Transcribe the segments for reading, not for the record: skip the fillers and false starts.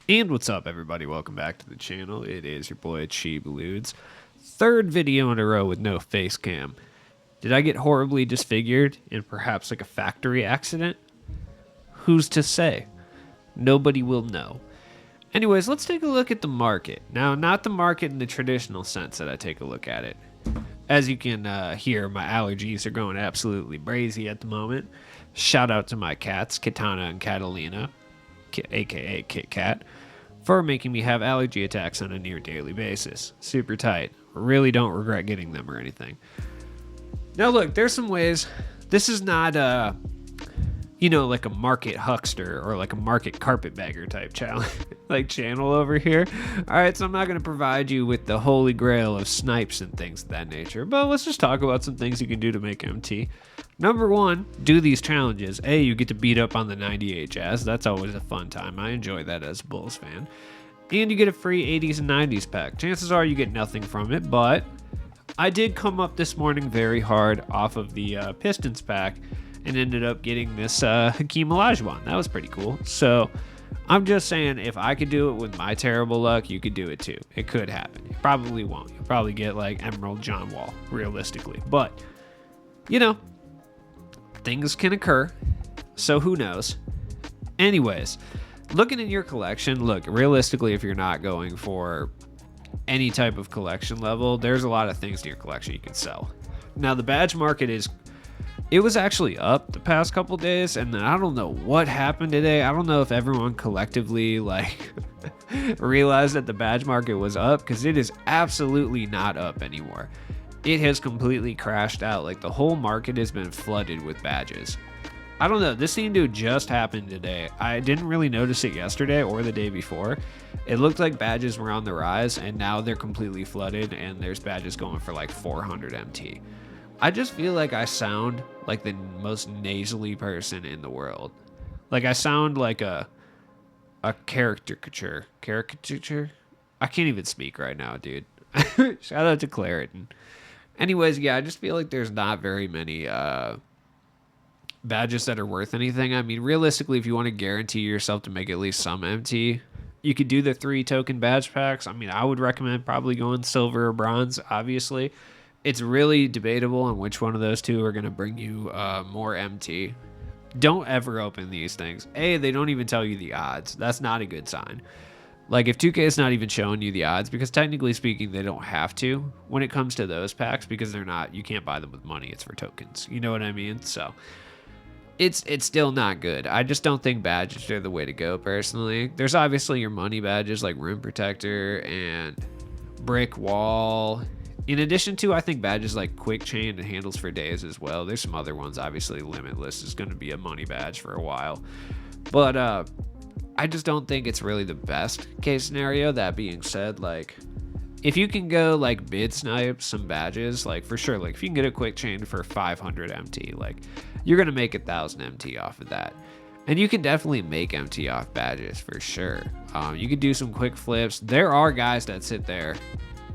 And what's up, everybody? Welcome back to the channel. It is your boy Cheebaloods. Third video in a row with no face cam. Did I get horribly disfigured in perhaps like a factory accident? Who's to say? Nobody will know. Anyways, let's take a look at the market. Now, not the market in the traditional sense that I take a look at it. As you can hear, my allergies are going absolutely brazy at the moment. Shout out to my cats, Katana and Catalina, aka Kit Kat, for making me have allergy attacks on a near daily basis. Super tight. Really don't regret getting them or anything. Now look, there's some ways. This is not like a market huckster or like a market carpetbagger type challenge, like channel over here. All right, so I'm not going to provide you with the holy grail of snipes and things of that nature, but let's just talk about some things you can do to make MT. Number one, do these challenges. A, you get to beat up on the 98 Jazz. That's always a fun time. I enjoy that as a Bulls fan. And you get a free 80s and 90s pack. Chances are you get nothing from it, but I did come up this morning very hard off of the Pistons pack and ended up getting this Hakeem Olajuwon. That was pretty cool. So I'm just saying, if I could do it with my terrible luck, you could do it too. It could happen. You probably won't. You'll probably get like Emerald John Wall, realistically. But, things can occur. So who knows? Anyways, looking in your collection, look, realistically, if you're not going for any type of collection level, there's a lot of things in your collection you can sell. Now, the badge market it was actually up the past couple days, and then I don't know what happened today. I don't know if everyone collectively realized that the badge market was up, because it is absolutely not up anymore. It has completely crashed out. Like, the whole market has been flooded with badges. I don't know. This seemed to just happen today. I didn't really notice it yesterday or the day before. It looked like badges were on the rise, and now they're completely flooded, and there's badges going for like 400 MT. I just feel like I sound like the most nasally person in the world. Like, I sound like a caricature. Caricature? I can't even speak right now, dude. Shout out to Claritin. Anyways, yeah, I just feel like there's not very many badges that are worth anything. I mean, realistically, if you want to guarantee yourself to make at least some MT, you could do the 3 token badge packs. I mean, I would recommend probably going silver or bronze, obviously. It's really debatable on which one of those two are going to bring you more MT. Don't ever open these things. A, they don't even tell you the odds. That's not a good sign. Like, if 2K is not even showing you the odds, because technically speaking, they don't have to when it comes to those packs, because you can't buy them with money. It's for tokens. You know what I mean? So it's still not good. I just don't think badges are the way to go, personally. There's obviously your money badges like Rim Protector and Brick Wall. In addition to, I think, badges like Quick Chain and Handles for Days as well. There's some other ones. Obviously, Limitless is going to be a money badge for a while. But I just don't think it's really the best case scenario. That being said, like, if you can go like bid snipe some badges, like, for sure, like if you can get a Quick Chain for 500 MT, like, you're going to make 1,000 MT off of that. And you can definitely make MT off badges for sure. You could do some quick flips. There are guys that sit there,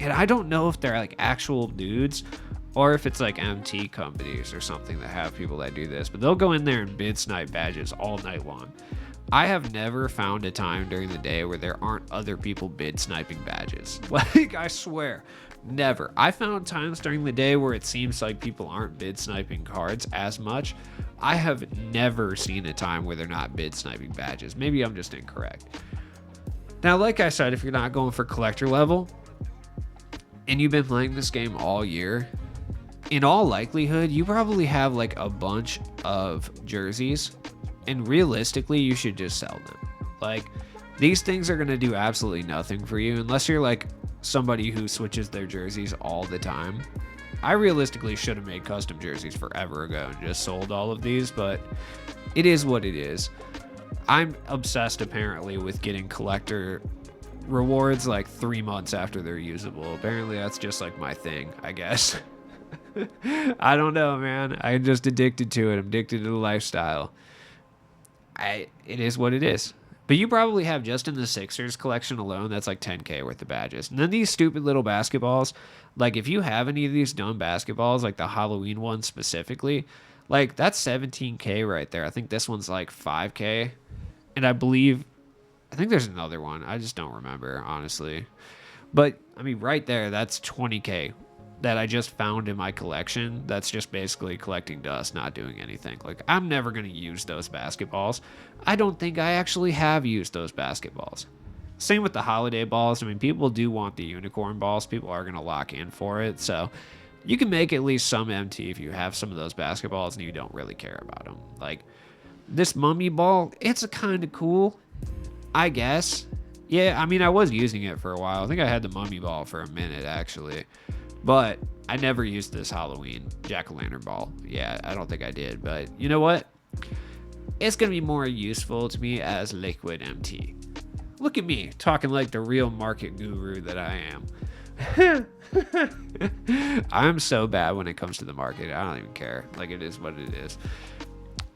and I don't know if they're like actual dudes or if it's like MT companies or something that have people that do this, but they'll go in there and bid snipe badges all night long. I have never found a time during the day where there aren't other people bid sniping badges. Like, I swear, never. I found times during the day where it seems like people aren't bid sniping cards as much. I have never seen a time where they're not bid sniping badges. Maybe I'm just incorrect. Now, like I said, if you're not going for collector level and you've been playing this game all year, in all likelihood, you probably have like a bunch of jerseys, and realistically, you should just sell them. Like, these things are going to do absolutely nothing for you unless you're like somebody who switches their jerseys all the time. I realistically should have made custom jerseys forever ago and just sold all of these, but it is what it is. I'm obsessed, apparently, with getting collector rewards like 3 months after they're usable. Apparently, that's just like my thing, I guess. I don't know, man. I'm just addicted to it. I'm addicted to the lifestyle. It is what it is. But you probably have, just in the Sixers collection alone, that's like 10K worth of badges. And then these stupid little basketballs, like if you have any of these dumb basketballs, like the Halloween one specifically, like that's 17K right there. I think this one's like 5K. And I believe I think there's another one. I just don't remember, honestly. But I mean, right there, that's 20K that I just found in my collection. That's just basically collecting dust, not doing anything. Like, I'm never going to use those basketballs. I don't think I actually have used those basketballs. Same with the holiday balls. I mean, people do want the unicorn balls. People are going to lock in for it. So you can make at least some MT if you have some of those basketballs and you don't really care about them. Like, this mummy ball, it's a kind of cool, I guess. Yeah, I mean, I was using it for a while. I think I had the mummy ball for a minute, actually. But I never used this Halloween jack-o'-lantern ball. Yeah, I don't think I did. But you know what? It's going to be more useful to me as liquid MT. Look at me, talking like the real market guru that I am. I'm so bad when it comes to the market. I don't even care. Like, it is what it is.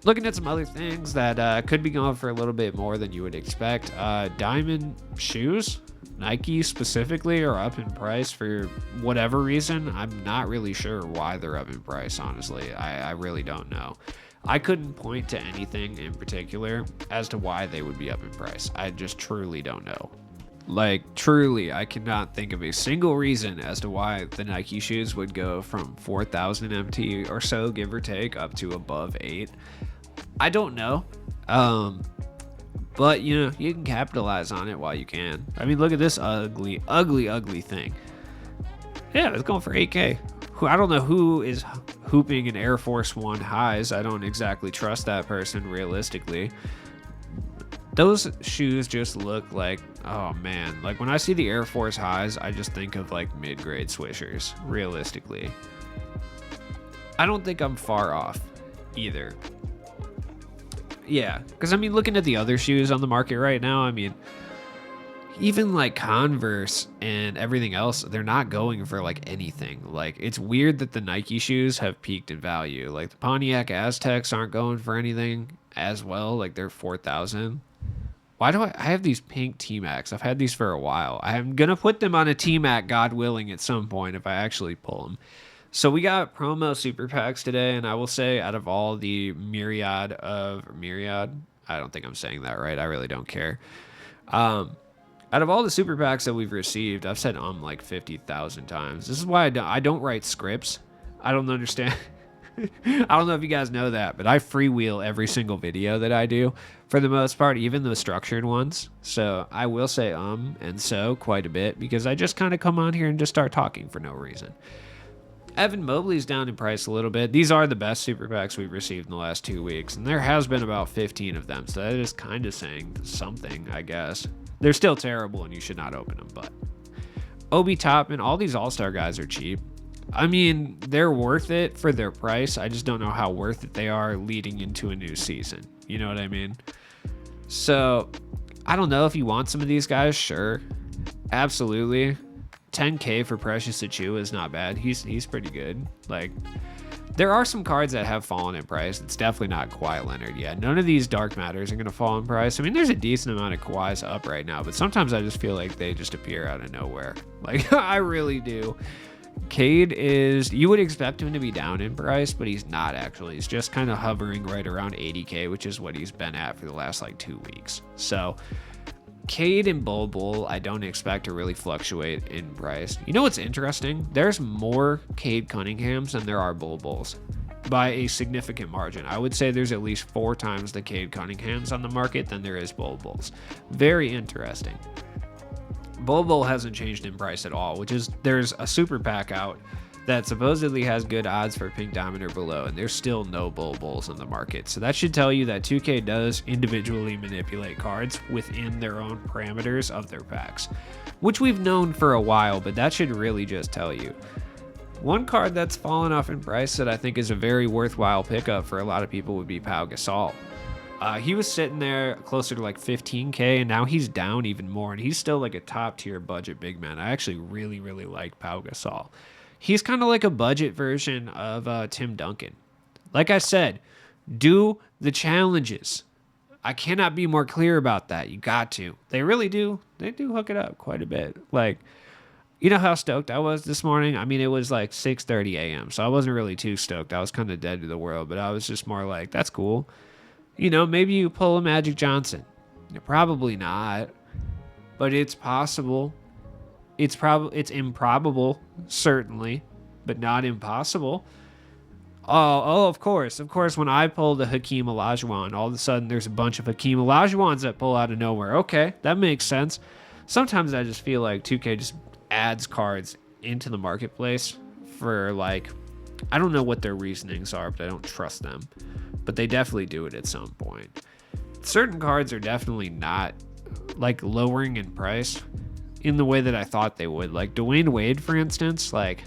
Looking at some other things that could be going for a little bit more than you would expect. Diamond shoes, Nike specifically, are up in price for whatever reason. I'm not really sure why they're up in price, honestly. I really don't know. I couldn't point to anything in particular as to why they would be up in price. I just truly don't know. Like, truly, I cannot think of a single reason as to why the Nike shoes would go from 4,000 MT or so, give or take, up to above 8. I don't know. But, you know, you can capitalize on it while you can. I mean, look at this ugly, ugly, ugly thing. Yeah, it's going for 8K. I don't know who is hooping in Air Force One highs. I don't exactly trust that person realistically. Those shoes just look like, oh man, like when I see the Air Force highs, I just think of like mid-grade swishers, realistically. I don't think I'm far off either. Yeah, because I mean, looking at the other shoes on the market right now, I mean, even like Converse and everything else, they're not going for like anything. Like, it's weird that the Nike shoes have peaked in value. Like the Pontiac Aztecs aren't going for anything as well. Like, they're 4,000. Why do I have these pink T-Macs? I've had these for a while. I'm going to put them on a T-Mac, God willing, at some point if I actually pull them. So we got promo super packs today, and I will say out of all the myriad, I don't think I'm saying that right. I really don't care. Out of all the super packs that we've received, I've said like 50,000 times. This is why I don't write scripts. I don't understand. I don't know if you guys know that, but I freewheel every single video that I do for the most part, even the structured ones. So I will say and so quite a bit because I just kind of come on here and just start talking for no reason. Evan Mobley's down in price a little bit. These are the best super packs we've received in the last 2 weeks, and there has been about 15 of them. So that is kind of saying something, I guess. They're still terrible and you should not open them, but Obi Toppin, all these all-star guys are cheap. I mean, they're worth it for their price. I just don't know how worth it they are leading into a new season. You know what I mean? So, I don't know if you want some of these guys. Sure. Absolutely. 10K for Precious Achua is not bad. He's pretty good. Like, there are some cards that have fallen in price. It's definitely not Kawhi Leonard yet. None of these Dark Matters are going to fall in price. I mean, there's a decent amount of Kawhis up right now, but sometimes I just feel like they just appear out of nowhere. Like, I really do. Cade is, you would expect him to be down in price, but he's not actually. He's just kind of hovering right around 80K, which is what he's been at for the last like 2 weeks. So Cade and Bol Bol, I don't expect to really fluctuate in price. You know what's interesting? There's more Cade Cunninghams than there are Bol Bols by a significant margin. I would say there's at least 4 times the Cade Cunninghams on the market than there is Bol Bols. Very interesting. Bol Bol hasn't changed in price at all, which is, there's a super pack out that supposedly has good odds for pink diamond or below, and there's still no Bol Bols on the market. So that should tell you that 2K does individually manipulate cards within their own parameters of their packs, which we've known for a while, but that should really just tell you. One card that's fallen off in price that I think is a very worthwhile pickup for a lot of people would be Pau Gasol. He was sitting there closer to like 15K, and now he's down even more, and he's still like a top tier budget big man. I actually really, really like Pau Gasol. He's kind of like a budget version of Tim Duncan. Like I said, do the challenges. I cannot be more clear about that. You got to. They really do. They do hook it up quite a bit. Like, you know how stoked I was this morning? I mean, it was like 6:30 a.m., so I wasn't really too stoked. I was kind of dead to the world, but I was just more like, that's cool. You know, maybe you pull a Magic Johnson. Probably not. but it's possible. It's improbable, certainly, but not impossible. Of course. When I pull the Hakeem Olajuwon, all of a sudden there's a bunch of Hakeem Olajuwons that pull out of nowhere. Okay, that makes sense. Sometimes I just feel like 2K just adds cards into the marketplace for like, I don't know what their reasonings are, but I don't trust them. But they definitely do it at some point. Certain cards are definitely not like lowering in price in the way that I thought they would. Like Dwayne Wade, for instance, like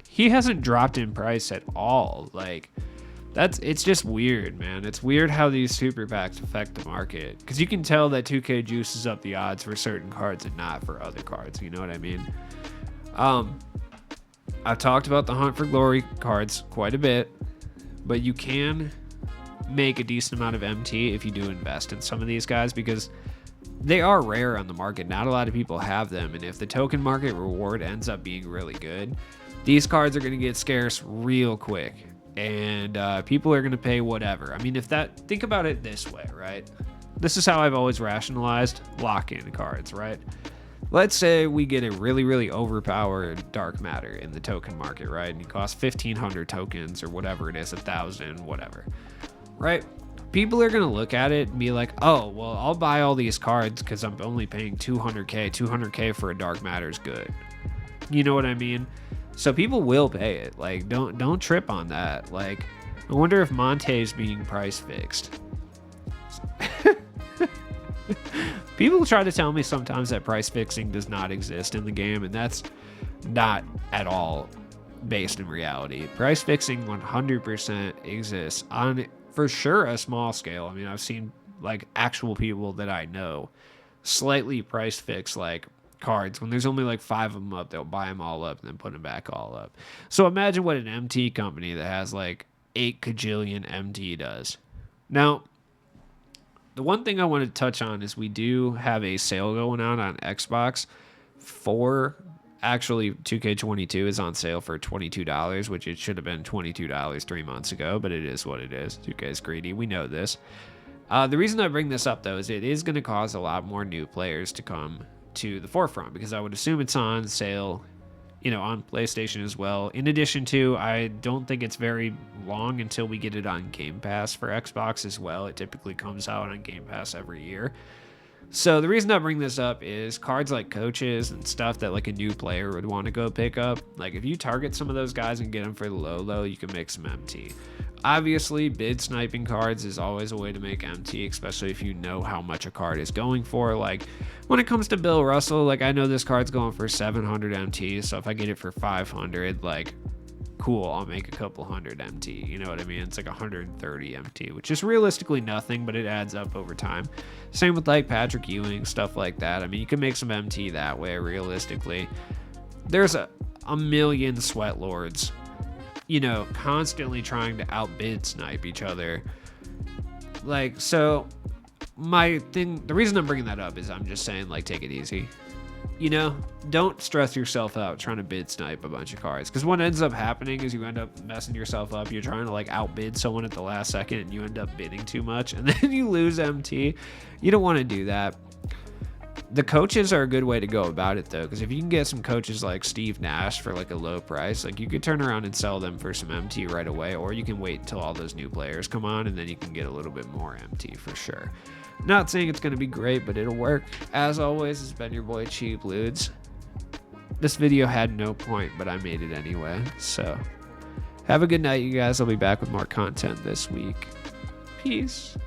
he hasn't dropped in price at all. Like it's just weird, man. It's weird how these super packs affect the market, because you can tell that 2K juices up the odds for certain cards and not for other cards. You know what I mean? I've talked about the Hunt for Glory cards quite a bit, but you can make a decent amount of MT if you do invest in some of these guys, because they are rare on the market. Not a lot of people have them, and if the token market reward ends up being really good, these cards are going to get scarce real quick, and people are going to pay whatever. I mean, think about it this way, right? This is how I've always rationalized lock-in cards, right? Let's say we get a really, really overpowered dark matter in the token market, right? And it costs 1,500 tokens or whatever it is, 1,000, whatever, right? People are going to look at it and be like, oh, well, I'll buy all these cards because I'm only paying 200K. 200K for a dark matter is good. You know what I mean? So people will pay it. Like, don't trip on that. Like, I wonder if Monte's being price fixed. People try to tell me sometimes that price fixing does not exist in the game, and that's not at all based in reality. Price fixing 100% exists on, for sure, a small scale. I mean, I've seen like actual people that I know slightly price fix like cards. When there's only like 5 of them up, they'll buy them all up and then put them back all up. So imagine what an MT company that has like 8 kajillion MT does. Now, the one thing I want to touch on is we do have a sale going on Xbox for, actually 2K22 is on sale for $22, which it should have been $22 3 months ago, but it is what it is. 2K is greedy. We know this. The reason I bring this up, though, is it is going to cause a lot more new players to come to the forefront, because I would assume it's on sale, on PlayStation as well. In addition to, I don't think it's very long until we get it on Game Pass for Xbox as well. It typically comes out on Game Pass every year. So the reason I bring this up is cards like coaches and stuff that like a new player would want to go pick up. Like if you target some of those guys and get them for the low, you can make some MT. Obviously, bid sniping cards is always a way to make MT, especially if you know how much a card is going for. Like when it comes to Bill Russell, like I know this card's going for 700 MT, so if I get it for 500, like cool, I'll make a couple hundred MT. You know what I mean? It's like 130 MT, which is realistically nothing, but it adds up over time. Same with like Patrick Ewing, stuff like that. I mean, you can make some MT that way realistically. There's a million sweat lords, constantly trying to outbid snipe each other. Like, so the reason I'm bringing that up is I'm just saying, like, take it easy. Don't stress yourself out trying to bid snipe a bunch of cards, because what ends up happening is you end up messing yourself up. You're trying to like outbid someone at the last second and you end up bidding too much and then you lose MT. You don't want to do that. The coaches are a good way to go about it, though, because if you can get some coaches like Steve Nash for like a low price, like you could turn around and sell them for some MT right away, or you can wait until all those new players come on and then you can get a little bit more MT for sure. Not saying it's going to be great, but it'll work. As always, it's been your boy Cheap Ludes. This video had no point, but I made it anyway. So have a good night, you guys. I'll be back with more content this week. Peace.